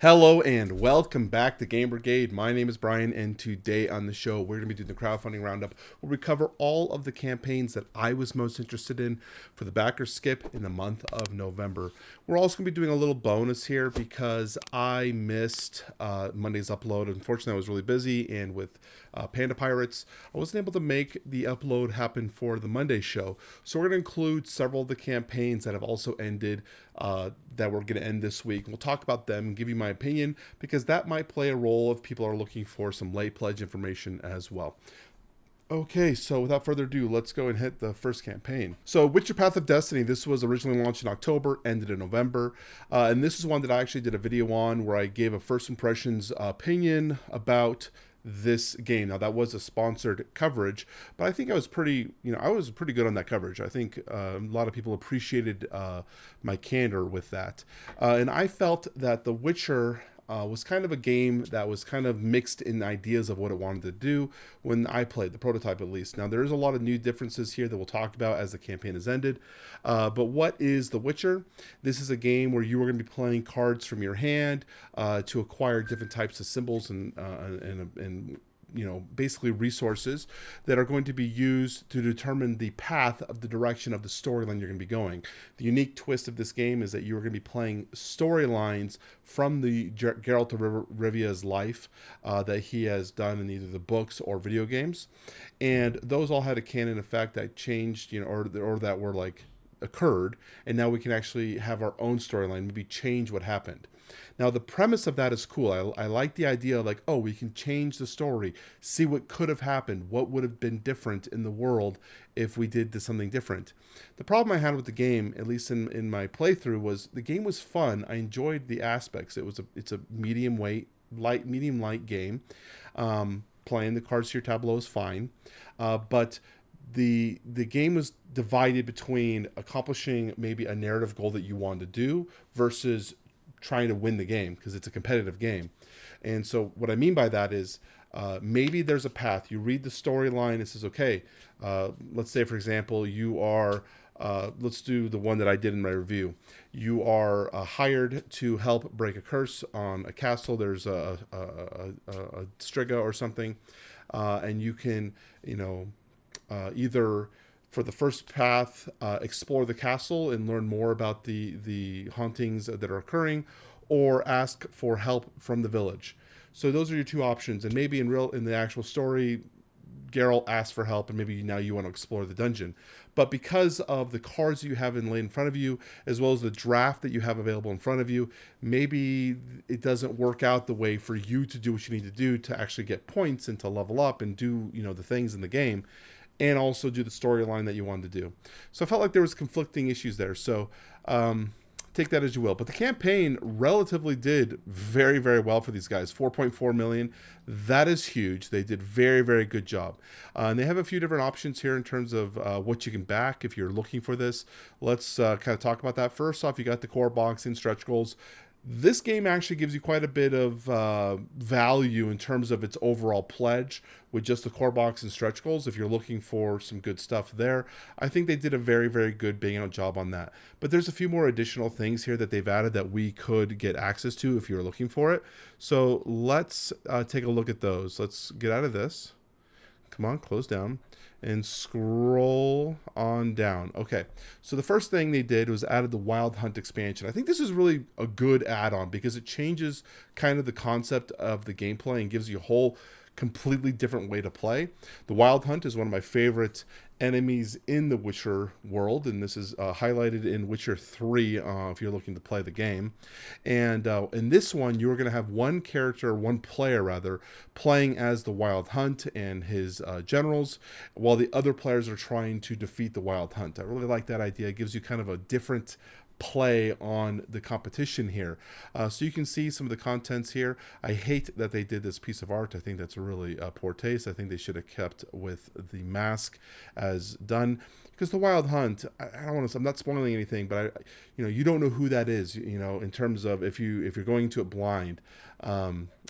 Hello and welcome back to Game Brigade. My name is Brian, and today on the show we're going to be doing the crowdfunding roundup where we cover all of the campaigns that I was most interested in for the backer skip in the month of November. We're also going to be doing a little bonus here because I missed Monday's upload. Unfortunately, I was really busy, and with Panda Pirates, I wasn't able to make the upload happen for the Monday show. So we're going to include several of the campaigns that have also ended that we're going to end this week. We'll talk about them and give you my opinion because that might play a role if people are looking for some late pledge information as well. Okay, so without further ado, let's go and hit the first campaign. So Witcher Path of Destiny, this was originally launched in October, ended in November. And this is one that I actually did a video on where I gave a first impressions opinion about this game. Now that was a sponsored coverage, but I think I was pretty good on that coverage. I think a lot of people appreciated my candor with that. And I felt that The Witcher was kind of a game that was kind of mixed in ideas of what it wanted to do when I played, the prototype at least. Now, there is a lot of new differences here that we'll talk about as the campaign has ended. But what is The Witcher? This is a game where you are going to be playing cards from your hand to acquire different types of symbols and basically resources that are going to be used to determine the path of the direction of the storyline you're going to be going. The unique twist of this game is that you're going to be playing storylines from the Geralt of Rivia's life that he has done in either the books or video games, and those all had a canon effect that changed, or that were like occurred, and now we can actually have our own storyline, maybe change what happened. Now, the premise of that is cool. I like the idea of like, oh, we can change the story, see what could have happened, what would have been different in the world if we did something different. The problem I had with the game, at least in my playthrough, was the game was fun. I enjoyed the aspects. It's a medium light game. Playing the cards to your tableau is fine, but the game was divided between accomplishing maybe a narrative goal that you wanted to do versus trying to win the game, because it's a competitive game. And so what I mean by that is maybe there's a path. You read the storyline, it says, okay, let's say, for example, you are, let's do the one that I did in my review. You are hired to help break a curse on a castle. There's a Striga or something, and you can, either for the first path, explore the castle and learn more about the hauntings that are occurring, or ask for help from the village. So those are your two options. And maybe in the actual story, Geralt asks for help, and maybe now you want to explore the dungeon. But because of the cards you have laid in front of you, as well as the draft that you have available in front of you, maybe it doesn't work out the way for you to do what you need to do to actually get points and to level up and do the things in the game, and also do the storyline that you wanted to do. So I felt like there was conflicting issues there. So take that as you will. But the campaign relatively did very, very well for these guys. 4.4 million. That is huge. They did very, very good job. And they have a few different options here in terms of what you can back if you're looking for this. Let's kind of talk about that. First off, you got the core box and stretch goals. This game actually gives you quite a bit of value in terms of its overall pledge with just the core box and stretch goals. If you're looking for some good stuff there, I think they did a very, very good bang out job on that. But there's a few more additional things here that they've added that we could get access to if you're looking for it. So let's take a look at those. Let's get out of this. Come on, close down and scroll on down. Okay, so the first thing they did was added the Wild Hunt expansion. I think this is really a good add-on because it changes kind of the concept of the gameplay and gives you a whole completely different way to play. The Wild Hunt is one of my favorite enemies in the Witcher world, and this is highlighted in Witcher 3 if you're looking to play the game. And in this one, you're going to have one player rather, playing as the Wild Hunt and his generals, while the other players are trying to defeat the Wild Hunt. I really like that idea. It gives you kind of a different play on the competition here. So you can see some of the contents here. I hate that they did this piece of art. I think that's a really poor taste. I think they should have kept with the mask as done, because the Wild Hunt, I don't want to, I'm not spoiling anything, but you don't know who that is, in terms of if you're going into it blind.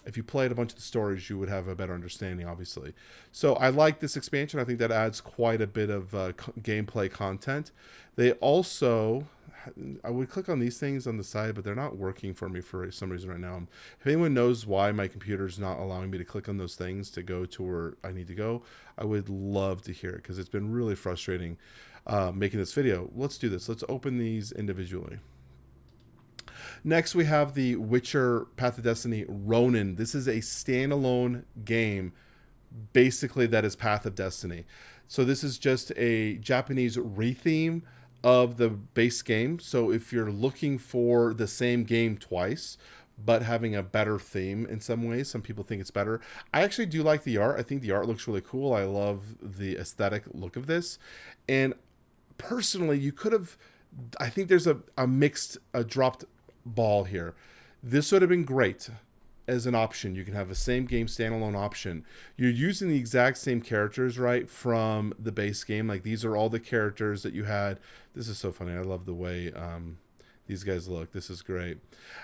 If you played a bunch of the stories, you would have a better understanding, obviously. So I like this expansion. I think that adds quite a bit of gameplay content. They also I would click on these things on the side, but they're not working for me for some reason right now. If anyone knows why my computer's not allowing me to click on those things to go to where I need to go, I would love to hear it, because it's been really frustrating making this video. Let's do this. Let's open these individually. Next, we have the Witcher Path of Destiny Ronin. This is a standalone game, basically, that is Path of Destiny. So this is just a Japanese retheme of the base game. So if you're looking for the same game twice, but having a better theme in some ways, some people think it's better. I actually do like the art. I think the art looks really cool. I love the aesthetic look of this. And personally, you could have, I think there's a mixed, a dropped ball here. This would have been great as an option. You can have a same game standalone option. You're using the exact same characters, right, from the base game. Like, these are all the characters that you had. This is so funny. I love the way these guys look. This is great.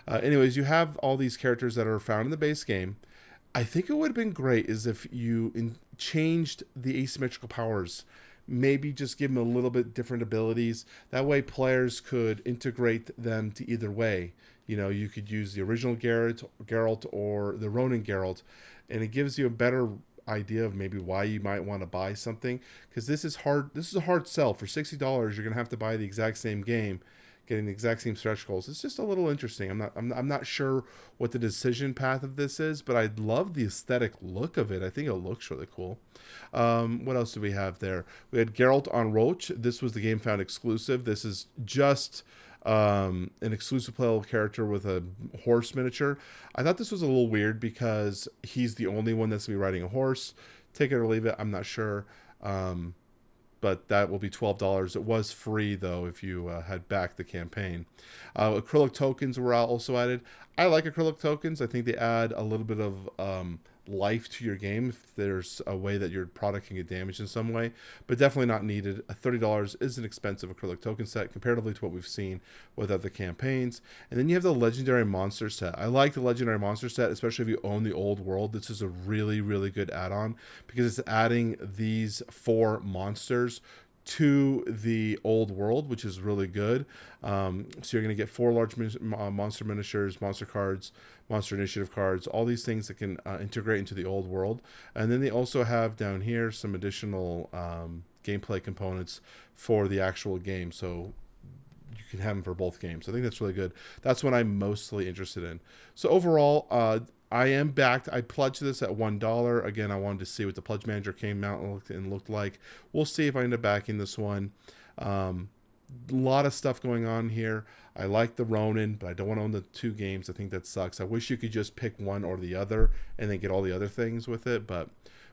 Anyways, you have all these characters that are found in the base game. I think it would have been great is if you changed the asymmetrical powers. Maybe just give them a little bit different abilities. That way players could integrate them to either way. You know, you could use the original Geralt or the Ronin Geralt, and it gives you a better idea of maybe why you might want to buy something, because this is hard. This is a hard sell. For $60, you're gonna have to buy the exact same game, getting the exact same stretch goals. It's just a little interesting. I'm not sure what the decision path of this is, but I love the aesthetic look of it. I think it looks really cool. What else do we have there? We had Geralt on Roach. This was the Game Found exclusive. This is just an exclusive playable character with a horse miniature. I thought this was a little weird because he's the only one that's going to be riding a horse. Take it or leave it. I'm not sure. But that will be $12. It was free, though, if you had backed the campaign. Acrylic tokens were also added. I like acrylic tokens. I think they add a little bit of life to your game if there's a way that your product can get damaged in some way, but definitely not needed. $30 is an expensive acrylic token set comparatively to what we've seen with other campaigns. And then you have the legendary monster set. I like the legendary monster set, especially if you own the old world. This is a really, really good add-on because it's adding these 4 monsters to the old world, which is really good. So you're going to get 4 large monster miniatures, monster cards, monster initiative cards, all these things that can integrate into the old world. And then they also have down here some additional gameplay components for the actual game. So you can have them for both games. I think that's really good. That's what I'm mostly interested in. So overall, I am backed. I pledged this at $1. Again, I wanted to see what the pledge manager came out and looked like. We'll see if I end up backing this one. A lot of stuff going on here. I like the Ronin, but I don't want to own the 2 games. I think that sucks. I wish you could just pick one or the other and then get all the other things with it, but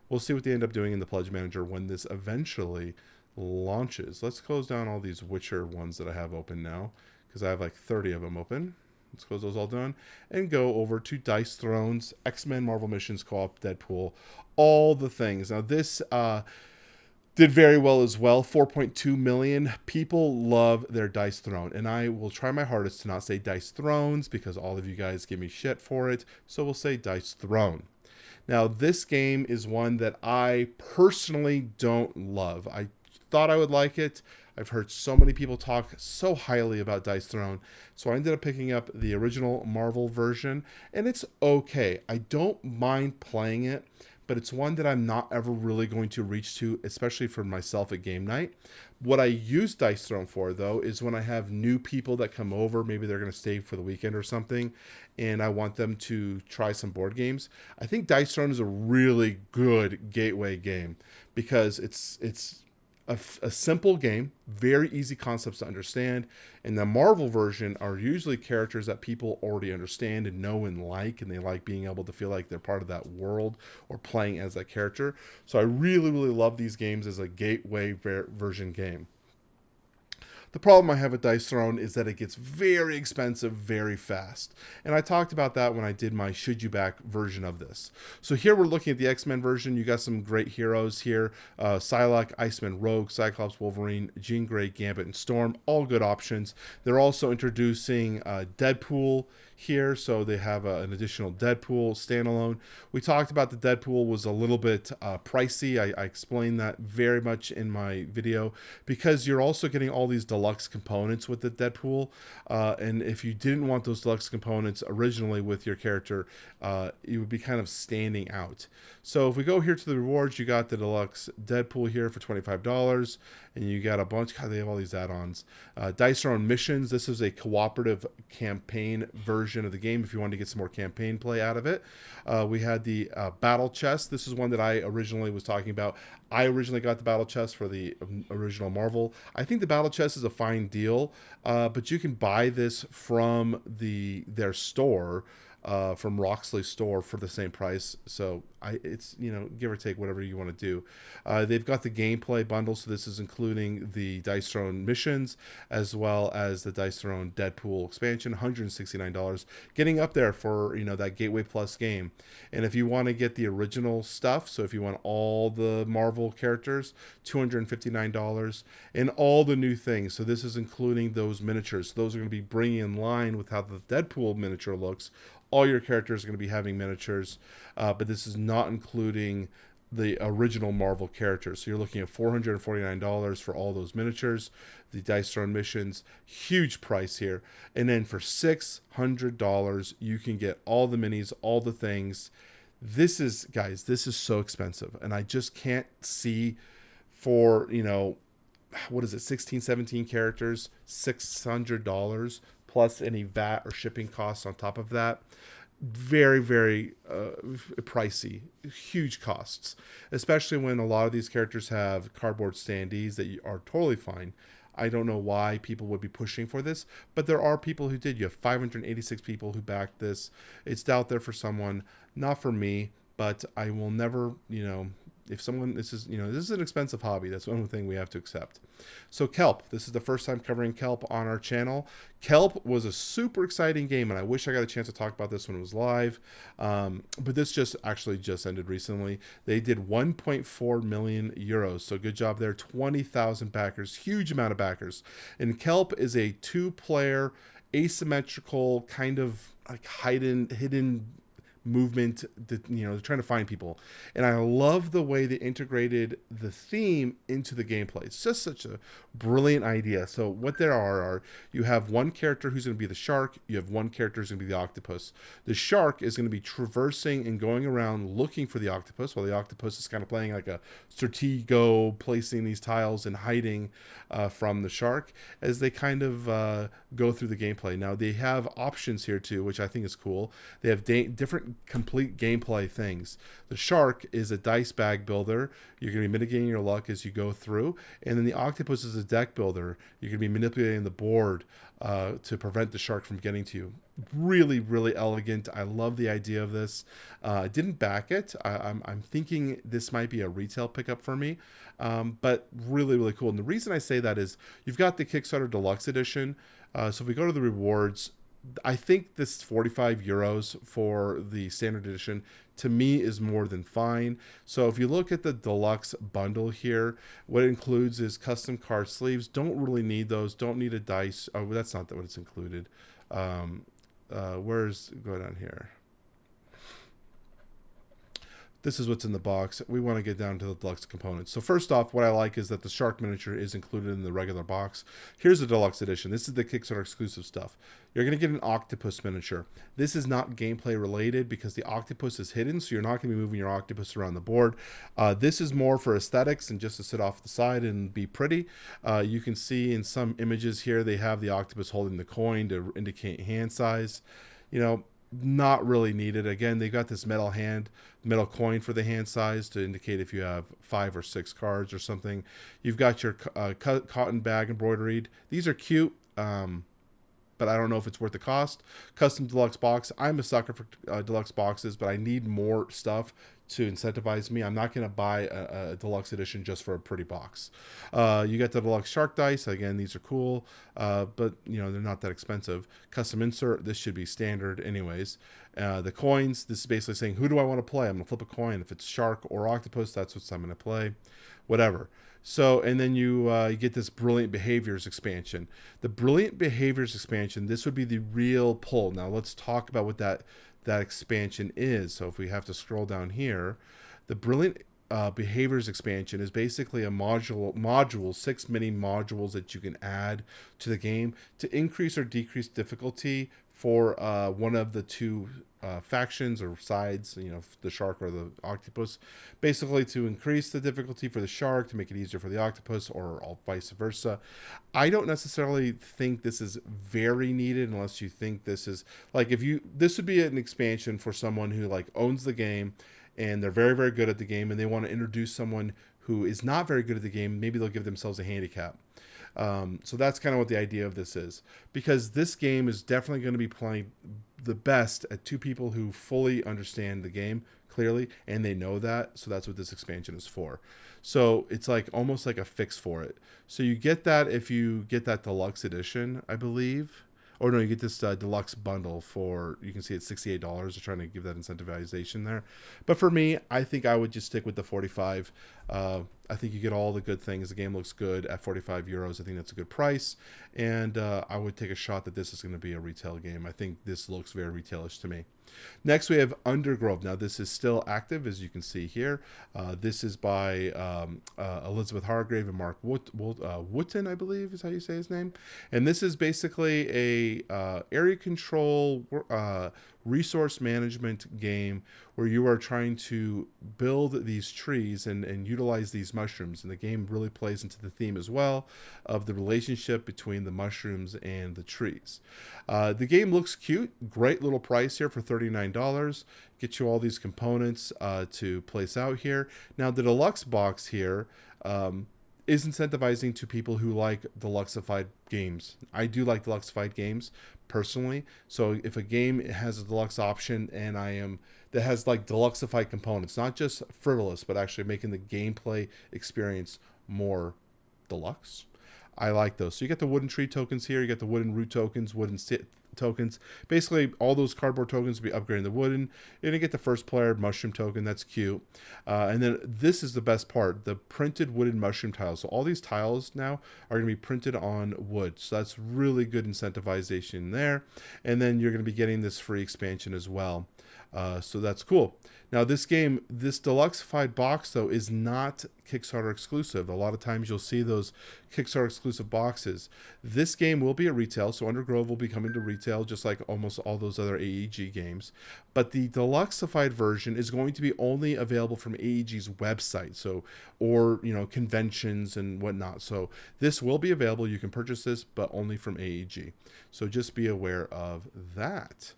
we'll see what they end up doing in the pledge manager when this eventually launches. Let's close down all these Witcher ones that I have open now, because I have like 30 of them open. Let's close those all down and go over to Dice Thrones, X-Men, Marvel Missions, Co-op, Deadpool, all the things. Now this did very well as well. 4.2 million people love their Dice Throne, and I will try my hardest to not say Dice Thrones because all of you guys give me shit for it, so we'll say Dice Throne. Now this game is one that I personally don't love. I thought I would like it. I've heard so many people talk so highly about Dice Throne, so I ended up picking up the original Marvel version, and it's okay. I don't mind playing it, but it's one that I'm not ever really going to reach to, especially for myself at game night. What I use Dice Throne for, though, is when I have new people that come over, maybe they're going to stay for the weekend or something, and I want them to try some board games. I think Dice Throne is a really good gateway game because it's a simple game, very easy concepts to understand, and the Marvel version are usually characters that people already understand and know and like, and they like being able to feel like they're part of that world or playing as that character. So I really, really love these games as a gateway version game. The problem I have with Dice Throne is that it gets very expensive very fast. And I talked about that when I did my Should You Back version of this. So here we're looking at the X-Men version. You got some great heroes here. Psylocke, Iceman, Rogue, Cyclops, Wolverine, Jean Grey, Gambit, and Storm. All good options. They're also introducing Deadpool here. So they have an additional Deadpool standalone. We talked about the Deadpool was a little bit pricey. I explained that very much in my video, because you're also getting all these deluxe components with the Deadpool. And if you didn't want those deluxe components originally with your character, you would be kind of standing out. So if we go here to the rewards, you got the deluxe Deadpool here for $25, and you got a bunch. God, they have all these add-ons. Dice Your Own Missions. This is a cooperative campaign version of the game if you wanted to get some more campaign play out of it. We had the Battle Chest. This is one that I originally was talking about. I originally got the Battle Chest for the original Marvel. I think the Battle Chest is a fine deal, but you can buy this from their store, from Roxley's store, for the same price. So it's, give or take whatever you want to do. They've got the gameplay bundle, so this is including the Dice Your Own Missions as well as the Dice Your Own Deadpool expansion, $169, getting up there for that Gateway Plus game. And if you want to get the original stuff, so if you want all the Marvel characters, $259, and all the new things. So this is including those miniatures. So those are going to be bringing in line with how the Deadpool miniature looks. All your characters are going to be having miniatures, but this is not including the original Marvel characters. So you're looking at $449 for all those miniatures, the Dice Your Own Missions, huge price here. And then for $600, you can get all the minis, all the things. This is so expensive. And I just can't see for, what is it, 16, 17 characters, $600 plus any VAT or shipping costs on top of that. Very, very pricey, huge costs, especially when a lot of these characters have cardboard standees that are totally fine. I don't know why people would be pushing for this, but there are people who did. You have 586 people who backed this. It's out there for someone, not for me, but I will never, if someone, this is an expensive hobby. That's one thing we have to accept. So Kelp, this is the first time covering Kelp on our channel. Kelp was a super exciting game, and I wish I got a chance to talk about this when it was live. But this just ended recently. They did 1.4 million euros. So good job there. 20,000 backers, huge amount of backers. And Kelp is a 2-player asymmetrical kind of like hidden movement that they're trying to find people, and I love the way they integrated the theme into the gameplay. It's just such a brilliant idea. So what there are you have one character who's going to be the shark, you have one character who's going to be the octopus. The shark is going to be traversing and going around looking for the octopus, while the octopus is kind of playing like a stratego, placing these tiles and hiding from the shark as they kind of go through the gameplay. Now they have options here too, which I think is cool. They have different complete gameplay things. The shark is a dice bag builder. You're going to be mitigating your luck as you go through. And then the octopus is a deck builder. You're going to be manipulating the board to prevent the shark from getting to you. Really, really elegant. I love the idea of this. I didn't back it. I'm thinking this might be a retail pickup for me, but really, really cool. And the reason I say that is you've got the Kickstarter Deluxe Edition. So if we go to the rewards, I think this 45 euros for the standard edition to me is more than fine. So if you look at the deluxe bundle here, what it includes is custom card sleeves. Don't really need those. Don't need a dice. Oh, that's not what it's included. Go down here. This is what's in the box. We want to get down to the deluxe components. So first off, what I like is that the shark miniature is included in the regular box. Here's the deluxe edition. This is the Kickstarter exclusive stuff. You're going to get an octopus miniature. This is not gameplay related because the octopus is hidden, so you're not going to be moving your octopus around the board. This is more for aesthetics and just to sit off the side and be pretty. You can see in some images here, they have the octopus holding the coin to indicate hand size. Not really needed. Again, they got this metal coin for the hand size to indicate if you have 5 or 6 cards or something. You've got your cotton bag embroidered. These are cute, but I don't know if it's worth the cost. Custom deluxe box. I'm a sucker for deluxe boxes, but I need more stuff to incentivize me. I'm not going to buy a deluxe edition just for a pretty box. You get the deluxe shark dice. Again, these are cool, but they're not that expensive. Custom insert. This should be standard anyways. The coins. This is basically saying, who do I want to play? I'm going to flip a coin. If it's shark or octopus, that's what I'm going to play. Whatever. So, and then you get this Brilliant Behaviors expansion. The Brilliant Behaviors expansion, this would be the real pull. Now, let's talk about what that expansion is. So, if we have to scroll down here, the Brilliant Behaviors expansion is basically a module, 6 mini modules that you can add to the game to increase or decrease difficulty for one of the two factions or sides, the shark or the octopus, basically to increase the difficulty for the shark to make it easier for the octopus, or vice versa. I don't necessarily think this is very needed unless you think this is like, this would be an expansion for someone who like owns the game and they're very, very good at the game and they want to introduce someone who is not very good at the game. Maybe they'll give themselves a handicap. So that's kind of what the idea of this is, because this game is definitely going to be playing the best at two people who fully understand the game clearly, and they know that. So that's what this expansion is for. So it's like almost like a fix for it. So you get that if you get that deluxe edition, I believe. Or no, you get this deluxe bundle for, you can see it's $68. They're trying to give that incentivization there. But for me, I think I would just stick with the 45. I think you get all the good things. The game looks good at 45 euros. I think that's a good price. And I would take a shot that this is going to be a retail game. I think this looks very retailish to me. Next, we have Undergrove. Now, this is still active, as you can see here. This is by Elizabeth Hargrave and Mark Wooten, I believe is how you say his name. And this is basically a area control resource management game where you are trying to build these trees and utilize these mushrooms. And the game really plays into the theme as well of the relationship between the mushrooms and the trees. The game looks cute. Great little price here for $39. Get you all these components to place out here. Now, the deluxe box here is incentivizing to people who like deluxeified games. I do like deluxeified games personally. So if a game has a deluxe option and that has like deluxeified components, not just frivolous, but actually making the gameplay experience more deluxe, I like those. So you get the wooden tree tokens here, you get the wooden root tokens, wooden tokens. Basically, all those cardboard tokens will be upgrading the wooden. You're going to get the first player mushroom token. That's cute. And then this is the best part, the printed wooden mushroom tiles. So all these tiles now are going to be printed on wood. So that's really good incentivization there. And then you're going to be getting this free expansion as well. So that's cool. Now this game, this deluxeified box though, is not Kickstarter exclusive. A lot of times you'll see those Kickstarter exclusive boxes. This game will be at retail, so Undergrove will be coming to retail just like almost all those other AEG games. But the deluxeified version is going to be only available from AEG's website, so or conventions and whatnot. So this will be available. You can purchase this, but only from AEG. So just be aware of that.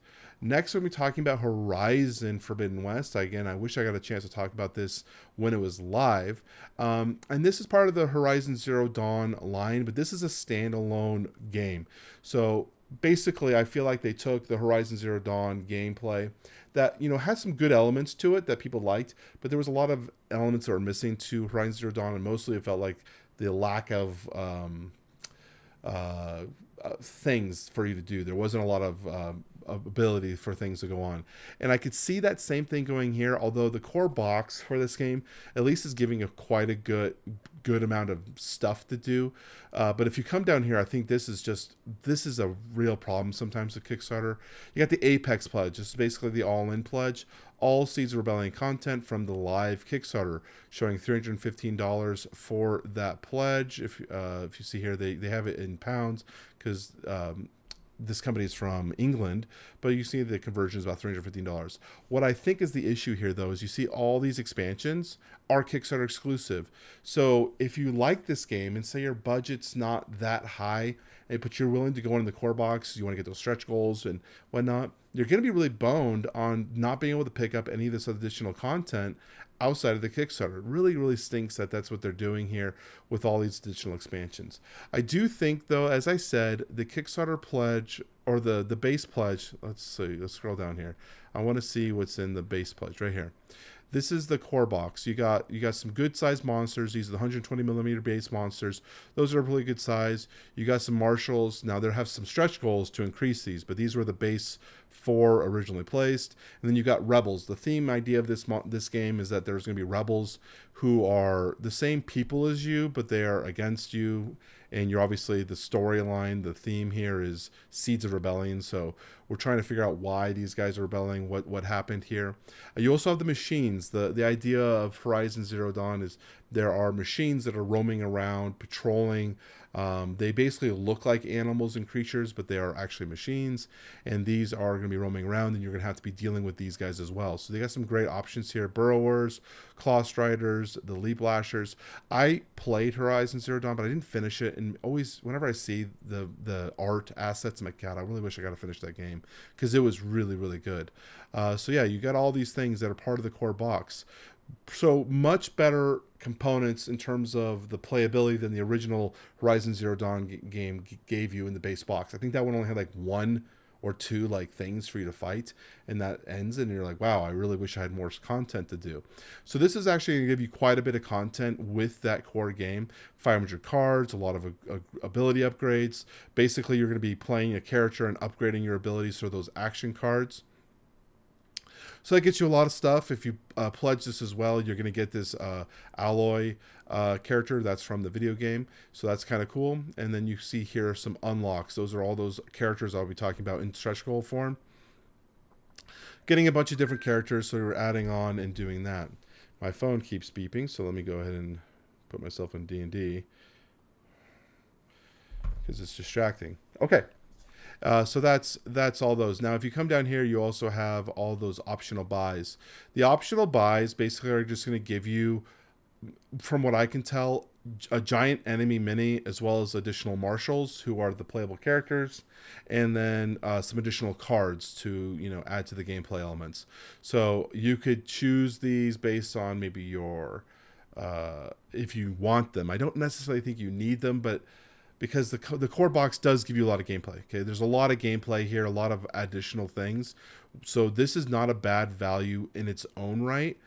Next, we're going to be talking about Horizon Forbidden West. Again, I wish I got a chance to talk about this when it was live. And this is part of the Horizon Zero Dawn line, but this is a standalone game. So basically, I feel like they took the Horizon Zero Dawn gameplay that, had some good elements to it that people liked, but there was a lot of elements that were missing to Horizon Zero Dawn, and mostly it felt like the lack of things for you to do. There wasn't a lot of ability for things to go on, and I could see that same thing going here, although the core box for this game at least is giving quite a good amount of stuff to do, but if you come down here, I think this is a real problem sometimes with Kickstarter. You got the Apex pledge. This is basically the all-in pledge, all Seeds of Rebellion content from the live Kickstarter, showing $315 for that pledge. If you see here, they have it in pounds because this company is from England, but you see the conversion is about $315. What I think is the issue here, though, is you see all these expansions are Kickstarter exclusive. So if you like this game and say your budget's not that high, but you're willing to go into the core box, you want to get those stretch goals and whatnot, you're going to be really boned on not being able to pick up any of this additional content outside of the Kickstarter. It really, really stinks that that's what they're doing here with all these additional expansions. I do think, though, as I said, the Kickstarter pledge or the base pledge. Let's see. Let's scroll down here. I want to see what's in the base pledge right here. This is the core box. You got some good sized monsters. These are the 120 millimeter base monsters. Those are really good size. You got some marshals. Now there have some stretch goals to increase these, but these were the base 4 originally placed. And then you got rebels. The theme idea of this game is that there's going to be rebels who are the same people as you, but they are against you. And you're obviously the storyline, the theme here is Seeds of Rebellion. So we're trying to figure out why these guys are rebelling, what happened here. You also have the machines. The idea of Horizon Zero Dawn is there are machines that are roaming around, patrolling. They basically look like animals and creatures, but they are actually machines. And these are going to be roaming around, and you're going to have to be dealing with these guys as well. So they got some great options here. Burrowers, Claw Striders, the Leap Lashers. I played Horizon Zero Dawn, but I didn't finish it. And always, whenever I see the art assets, I'm like, God, I really wish I got to finish that game because it was really, really good. So yeah, you got all these things that are part of the core box. So much better components in terms of the playability than the original Horizon Zero Dawn game gave you in the base box. I think that one only had like 1 or 2 like things for you to fight, and that ends, and you're like, wow, I really wish I had more content to do. So this is actually going to give you quite a bit of content with that core game. 500 cards, a lot of ability upgrades. Basically, you're going to be playing a character and upgrading your abilities for those action cards. So that gets you a lot of stuff. If you pledge this as well, you're going to get this alloy character that's from the video game. So that's kind of cool. And then you see here some unlocks. Those are all those characters I'll be talking about in stretch goal form. Getting a bunch of different characters, so we're adding on and doing that. My phone keeps beeping, so let me go ahead and put myself in D&D because it's distracting. Okay. So that's all those. Now, if you come down here, you also have all those optional buys. The optional buys basically are just going to give you, from what I can tell, a giant enemy mini as well as additional marshals who are the playable characters, and then some additional cards to add to the gameplay elements. So you could choose these based on maybe your if you want them. I don't necessarily think you need them, but because the core box does give you a lot of gameplay. Okay, there's a lot of gameplay here, a lot of additional things. So this is not a bad value in its own right.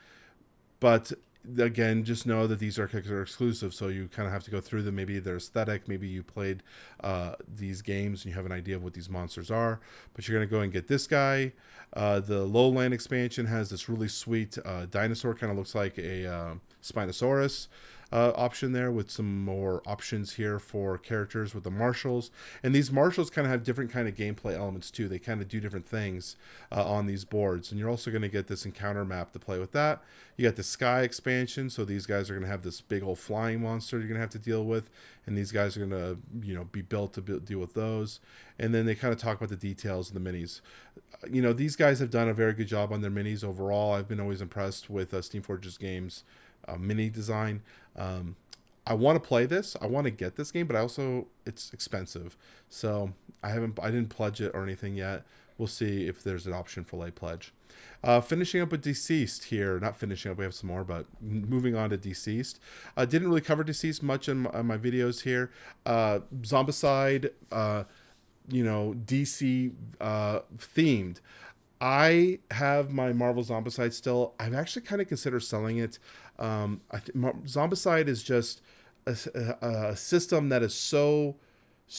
But again, just know that these are exclusive, so you kind of have to go through them. Maybe they're aesthetic. Maybe you played these games and you have an idea of what these monsters are. But you're going to go and get this guy. The Lowland expansion has this really sweet dinosaur, kind of looks like a Spinosaurus. Option there with some more options here for characters with the marshals, and these marshals kind of have different kind of gameplay elements too. They kind of do different things on these boards, and you're also going to get this encounter map to play with that. You got the sky expansion, so these guys are going to have this big old flying monster you're going to have to deal with, and these guys are going to be built to deal with those. And then they kind of talk about the details of the minis. These guys have done a very good job on their minis overall. I've been always impressed with Steamforge's games mini design. I want to play this. I want to get this game, but it's expensive, so I didn't pledge it or anything yet. We'll see if there's an option for late pledge. Finishing up with Deceased here. Not finishing up, we have some more, but moving on to Deceased. I didn't really cover Deceased much in my videos here. Zombicide, DC themed. I have my Marvel Zombicide still. I've actually kind of considered selling it. Zombicide is just a system that is so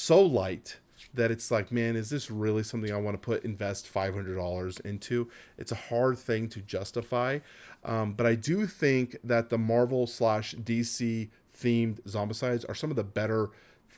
light that it's like, man, is this really something I want to invest $500 into? It's a hard thing to justify. But I do think that the Marvel/DC themed Zombicides are some of the better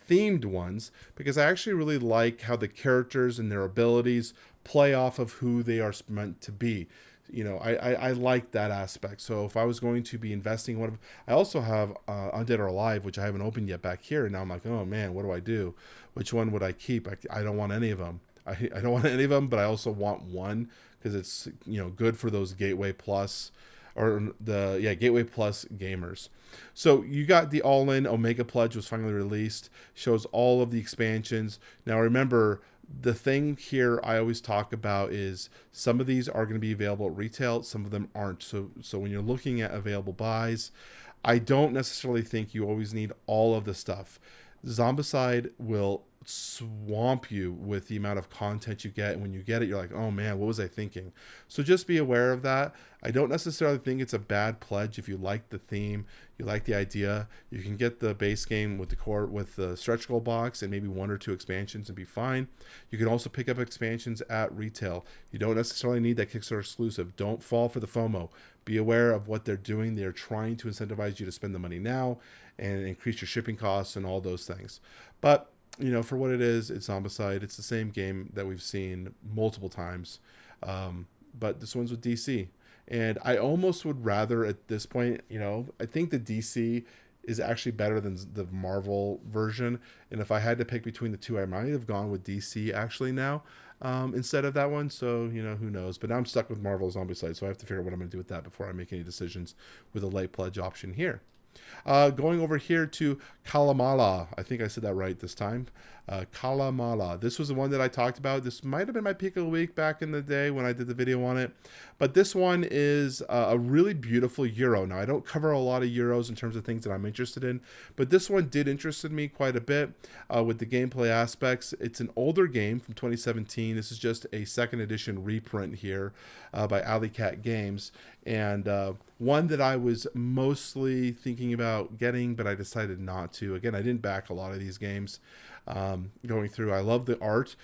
themed ones, because I actually really like how the characters and their abilities play off of who they are meant to be. I like that aspect. So if I was going to be investing I also have Undead or Alive, which I haven't opened yet back here, and now I'm like, oh man, what do I do? Which one would I keep? I don't want any of them. I don't want any of them, but I also want one because it's good for those Gateway Plus Gateway Plus gamers. So you got the all-in Omega Pledge was finally released, shows all of the expansions. Now remember, the thing here I always talk about is some of these are going to be available at retail, some of them aren't. So when you're looking at available buys, I don't necessarily think you always need all of the stuff. Zombicide will swamp you with the amount of content you get. And when you get it, you're like, oh man, what was I thinking? So just be aware of that. I don't necessarily think it's a bad pledge. If you like the theme, you like the idea, you can get the base game with the core, with the stretch goal box and maybe 1 or 2 expansions and be fine. You can also pick up expansions at retail. You don't necessarily need that Kickstarter exclusive. Don't fall for the FOMO. Be aware of what they're doing. They're trying to incentivize you to spend the money now and increase your shipping costs and all those things. But for what it is, it's Zombicide. It's the same game that we've seen multiple times. But this one's with DC. And I almost would rather at this point, I think the DC is actually better than the Marvel version. And if I had to pick between the two, I might have gone with DC actually now instead of that one. So, who knows? But now I'm stuck with Marvel Zombicide. So I have to figure out what I'm going to do with that before I make any decisions with a late pledge option here. Going over here to Kalala. I think I said that right this time. Kalala. This was the one that I talked about. This might have been my pick of the week back in the day when I did the video on it. But this one is a really beautiful Euro. Now, I don't cover a lot of Euros in terms of things that I'm interested in, but this one did interest me quite a bit with the gameplay aspects. It's an older game from 2017. This is just a second edition reprint here by Alley Cat Games. And one that I was mostly thinking about getting, but I decided not to. Again, I didn't back a lot of these games going through. I love the art,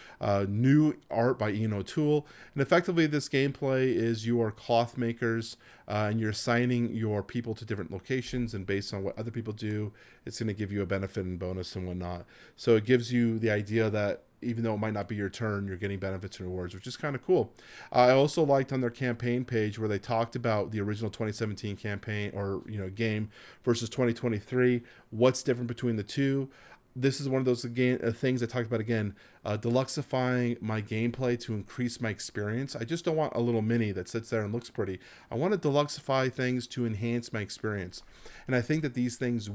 new art by Ian O'Toole. And effectively, this gameplay is you are cloth makers and you're assigning your people to different locations. And based on what other people do, it's going to give you a benefit and bonus and whatnot. So it gives you the idea that even though it might not be your turn, you're getting benefits and rewards, which is kind of cool. I also liked on their campaign page where they talked about the original 2017 campaign or game versus 2023. What's different between the two? This is one of those things I talked about again, deluxifying my gameplay to increase my experience. I just don't want a little mini that sits there and looks pretty. I want to deluxify things to enhance my experience. And I think that these things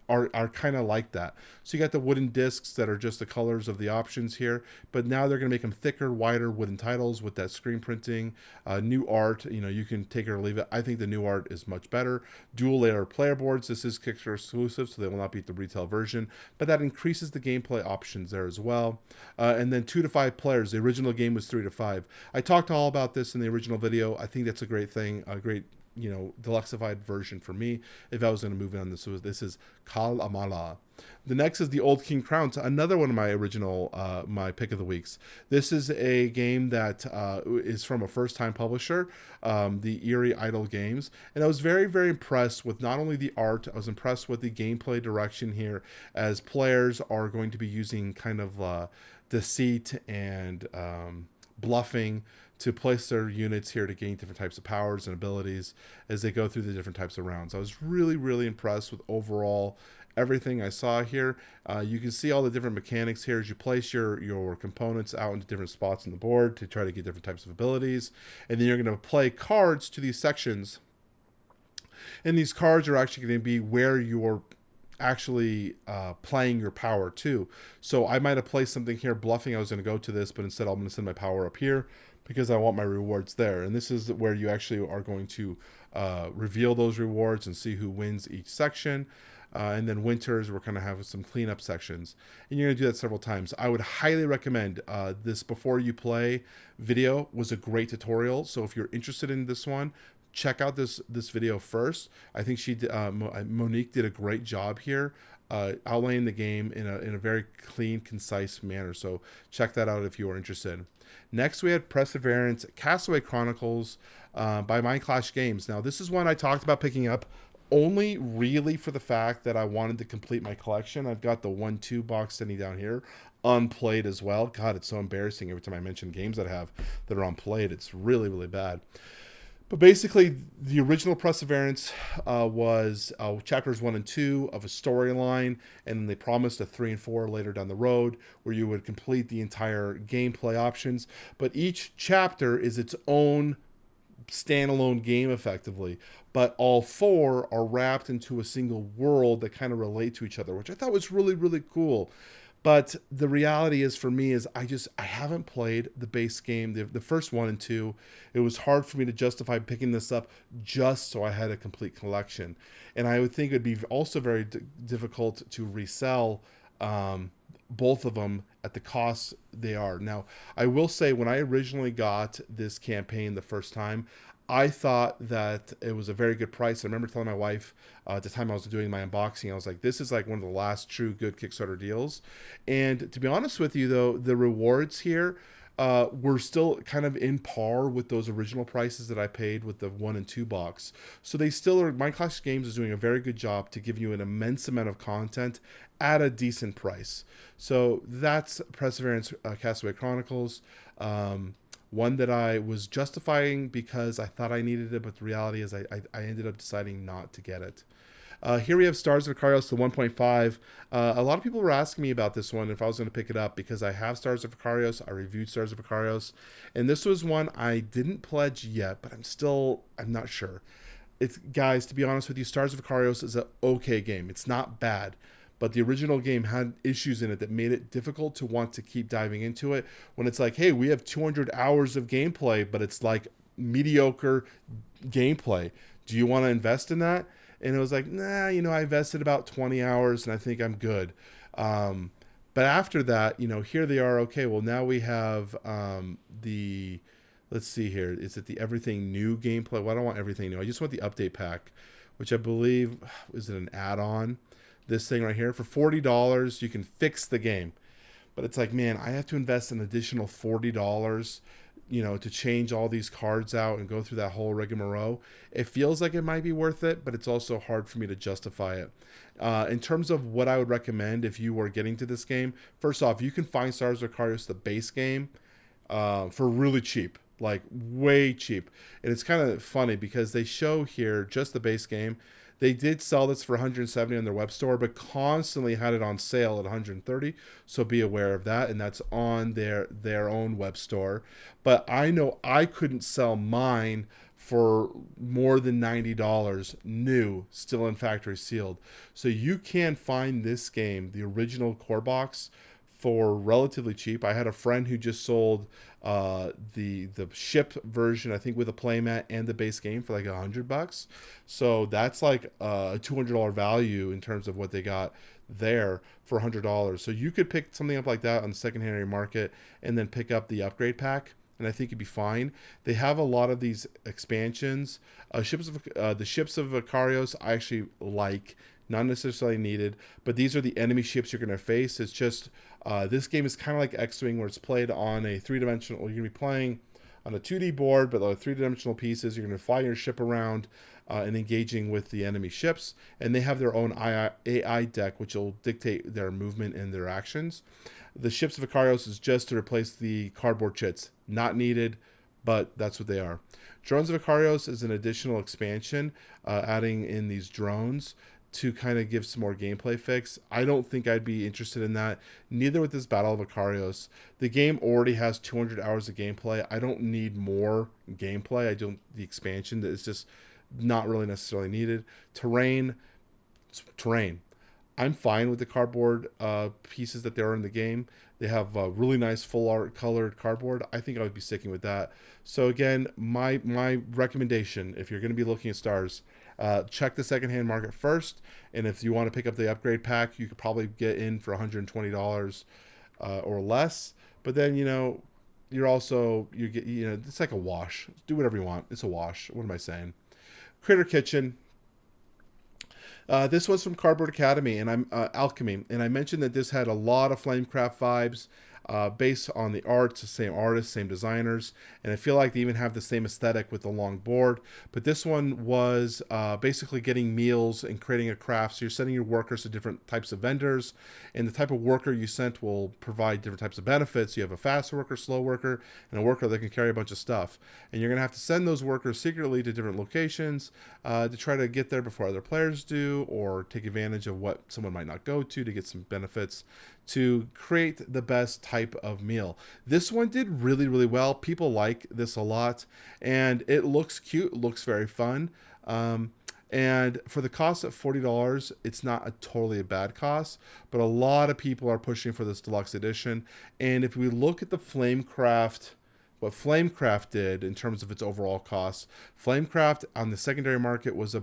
are kind of like that. So you got the wooden discs that are just the colors of the options here, but now they're going to make them thicker, wider wooden titles with that screen printing, new art. You can take it or leave it. I think the new art is much better. Dual layer player boards. This is Kickstarter exclusive, so they will not beat the retail version, but that increases the gameplay options there as well. And then 2 to 5 players. The original game was 3 to 5. I talked all about this in the original video. I think that's a great thing, a great deluxified version for me if I was going to move on this. So this is Kalala. The next is the Old King Crown, another one of my original my pick of the weeks. This is a game that is from a first-time publisher, the Eerie Idle Games, and I was very, very impressed with not only the art, I was impressed with the gameplay direction here, as players are going to be using kind of deceit and bluffing to place their units here to gain different types of powers and abilities as they go through the different types of rounds. I was really, really impressed with overall everything I saw here. You can see all the different mechanics here as you place your components out into different spots on the board to try to get different types of abilities. And then you're going to play cards to these sections. And these cards are actually going to be where you're actually playing your power too. So I might have placed something here bluffing I was going to go to this, but instead I'm going to send my power up here because I want my rewards there. And this is where you actually are going to reveal those rewards and see who wins each section. And then winters, we're going to have some cleanup sections. And you're going to do that several times. I would highly recommend this before you play video was a great tutorial. So if you're interested in this one, check out this video first. I think Monique did a great job here outlining the game in a very clean, concise manner. So check that out if you are interested. Next, we had Perseverance Castaway Chronicles by Mindclash Games. Now, this is one I talked about picking up only really for the fact that I wanted to complete my collection. I've got the 1-2 box sitting down here unplayed as well. God, it's so embarrassing every time I mention games that I have that are unplayed. It's really, really bad. But basically, the original Perseverance was chapters 1 and 2 of a storyline, and they promised a 3 and 4 later down the road where you would complete the entire gameplay options. But each chapter is its own standalone game effectively, but all 4 are wrapped into a single world that kind of relate to each other, which I thought was really, really cool. But the reality is for me is I haven't played the base game, the first 1 and 2. It was hard for me to justify picking this up just so I had a complete collection. And I would think it would be also very difficult to resell both of them at the cost they are. Now, I will say when I originally got this campaign the first time, I thought that it was a very good price. I remember telling my wife at the time I was doing my unboxing, I was like, this is like one of the last true good Kickstarter deals. And to be honest with you, though, the rewards here were still kind of in par with those original prices that I paid with the 1 and 2 box. So they still are, My Classic Games is doing a very good job to give you an immense amount of content at a decent price. So that's Perseverance Castaway Chronicles. One that I was justifying because I thought I needed it, but the reality is I ended up deciding not to get it. Here we have Stars of Vicarios, the 1.5. A lot of people were asking me about this one, if I was going to pick it up, because I have Stars of Vicarios. I reviewed Stars of Vicarios. And this was one I didn't pledge yet, but I'm not sure. Guys, to be honest with you, Stars of Vicarios is an okay game. It's not bad. But the original game had issues in it that made it difficult to want to keep diving into it. When it's like, hey, we have 200 hours of gameplay, but it's like mediocre gameplay. Do you want to invest in that? And it was like, nah, I invested about 20 hours and I think I'm good. But after that, here they are. Okay, well, now we have let's see here. Is it the everything new gameplay? Well, I don't want everything new. I just want the update pack, which I believe, is it an add-on? This thing right here for $40, you can fix the game. But it's like, man, I have to invest an additional $40, to change all these cards out and go through that whole rigmarole. It feels like it might be worth it, but it's also hard for me to justify it. In terms of what I would recommend if you were getting to this game, first off, you can find Stars of Vicarios, the base game, for really cheap, like way cheap. And it's kind of funny because they show here just the base game. They did sell this for $170 on their web store, but constantly had it on sale at $130. So be aware of that, and that's on their own web store. But I know I couldn't sell mine for more than $90 new, still in factory sealed. So you can find this game, the original core box, for relatively cheap. I had a friend who just sold the ship version, I think, with a playmat and the base game for like $100. So that's like a $200 value in terms of what they got there for $100. So you could pick something up like that on the secondary market and then pick up the upgrade pack, and I think you'd be fine. They have a lot of these expansions. The ships of Vicarios I actually like, not necessarily needed, but these are the enemy ships you're going to face. It's just this game is kind of like X-Wing, where it's played on a three-dimensional. You're going to be playing on a 2D board, but like three-dimensional pieces. You're going to fly your ship around and engaging with the enemy ships, and they have their own AI deck, which will dictate their movement and their actions. The ships of Vicarios is just to replace the cardboard chits. Not needed, but that's what they are. Drones of Vicarios is an additional expansion, adding in these drones to kind of give some more gameplay fix. I don't think I'd be interested in that. Neither with this Battle of Vicarios. The game already has 200 hours of gameplay. I don't need more gameplay. The expansion is just not really necessarily needed. Terrain. I'm fine with the cardboard pieces that there are in the game. They have really nice full art colored cardboard. I think I would be sticking with that. So again, my recommendation, if you're going to be looking at Stars, check the secondhand market first, and if you want to pick up the upgrade pack, you could probably get in for $120 or less. But then you get it's like a wash. Do whatever you want. It's a wash. What am I saying? Critter Kitchen. This was from Cardboard Academy and Alchemy, and I mentioned that this had a lot of Flamecraft vibes. Based on the art, the same artists, same designers, and I feel like they even have the same aesthetic with the long board. But this one was basically getting meals and creating a craft. So you're sending your workers to different types of vendors, and the type of worker you sent will provide different types of benefits. You have a fast worker, slow worker, and a worker that can carry a bunch of stuff. And you're going to have to send those workers secretly to different locations to try to get there before other players do, or take advantage of what someone might not go to get some benefits, to create the best type of meal. This one did really, really well. People like this a lot, and it looks cute. It looks very fun. And for the cost of $40, it's not a bad cost, but a lot of people are pushing for this deluxe edition. And if we look at the Flamecraft, what Flamecraft did in terms of its overall cost, Flamecraft on the secondary market was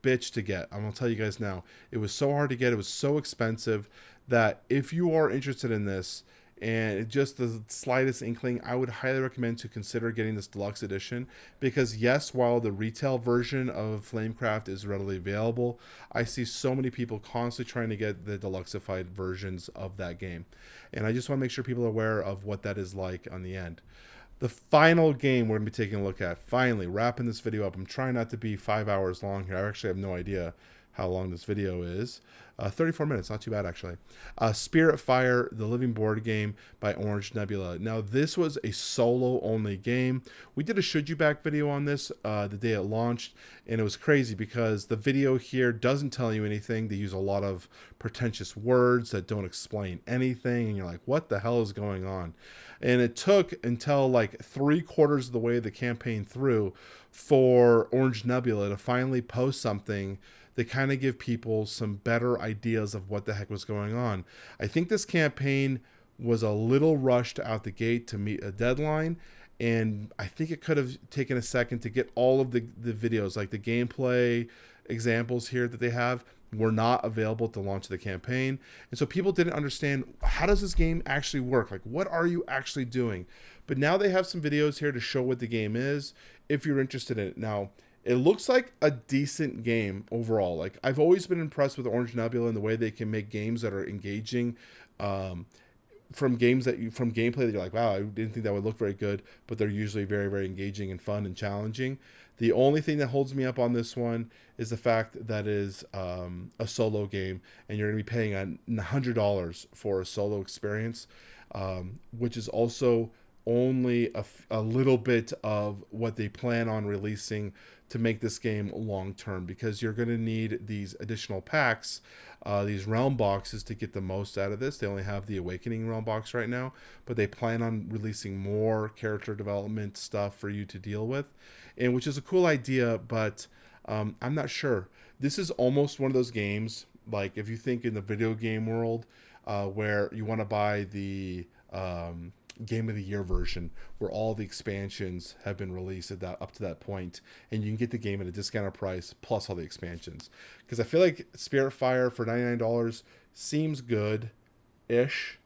bitch to get. I'm gonna tell you guys now, it was so hard to get. It was so expensive that if you are interested in this and just the slightest inkling, I would highly recommend to consider getting this deluxe edition, because yes, while the retail version of Flamecraft is readily available, I see so many people constantly trying to get the deluxeified versions of that game, and I just want to make sure people are aware of what that is like on the end. The final game we're going to be taking a look at, finally wrapping this video up. I'm trying not to be 5 hours long here. I actually have no idea how long this video is. 34 minutes, not too bad actually. Spiritfire, the living board game by Orange Nebula. Now this was a solo only game. We did a should you back video on this the day it launched, and it was crazy because the video here doesn't tell you anything. They use a lot of pretentious words that don't explain anything, and you're like, what the hell is going on? And it took until like 3/4 of the way the campaign through for Orange Nebula to finally post something that kind of give people some better ideas of what the heck was going on. I think this campaign was a little rushed out the gate to meet a deadline, and I think it could have taken a second to get all of the videos, like the gameplay examples here that they have were not available to launch the campaign. And so people didn't understand, how does this game actually work? Like, what are you actually doing? But now they have some videos here to show what the game is, if you're interested in it. Now, it looks like a decent game overall. Like, I've always been impressed with Orange Nebula and the way they can make games that are engaging, from gameplay that you're like, wow, I didn't think that would look very good, but they're usually very, very engaging and fun and challenging. The only thing that holds me up on this one is the fact that it is a solo game, and you're going to be paying $100 for a solo experience, which is also only a little bit of what they plan on releasing to make this game long term, because you're going to need these additional packs, these realm boxes, to get the most out of this. They only have the Awakening realm box right now, but they plan on releasing more character development stuff for you to deal with, and which is a cool idea, but I'm not sure. This is almost one of those games, like if you think in the video game world, where you want to buy the Game of the Year version, where all the expansions have been released at up to that point, and you can get the game at a discounted price plus all the expansions. Because I feel like Spiritfire for $99 seems good-ish,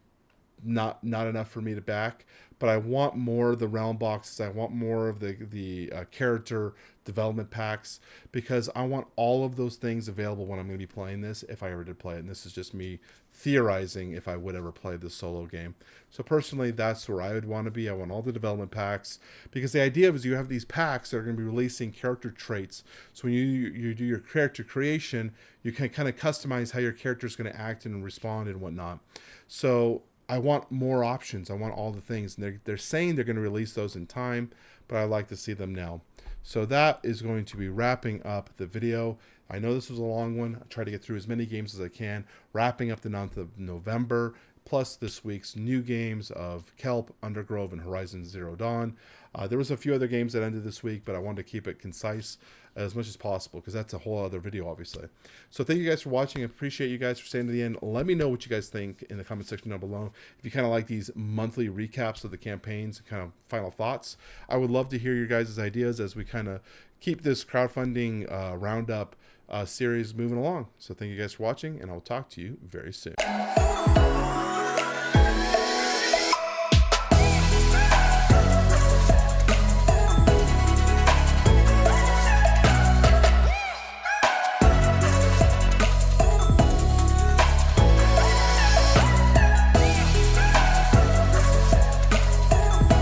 not enough for me to back, but I want more of the realm boxes. I want more of the character development packs, because I want all of those things available when I'm going to be playing this, if I ever did play it. And this is just me theorizing if I would ever play this solo game. So personally, that's where I would want to be. I want all the development packs, because the idea is you have these packs that are going to be releasing character traits. So when you do your character creation, you can kind of customize how your character is going to act and respond and whatnot. So I want more options. I want all the things. And they're saying they're going to release those in time, but I'd like to see them now. So that is going to be wrapping up the video. I know this was a long one. I try to get through as many games as I can, wrapping up the month of November, plus this week's new games of Kelp, Undergrove, and Horizon Zero Dawn. There was a few other games that ended this week, but I wanted to keep it concise as much as possible, because that's a whole other video, obviously. So thank you guys for watching. I appreciate you guys for staying to the end. Let me know what you guys think in the comment section down below. If you kind of like these monthly recaps of the campaigns and kind of final thoughts, I would love to hear your guys' ideas as we kind of keep this crowdfunding roundup series moving along. So thank you guys for watching, and I'll talk to you very soon.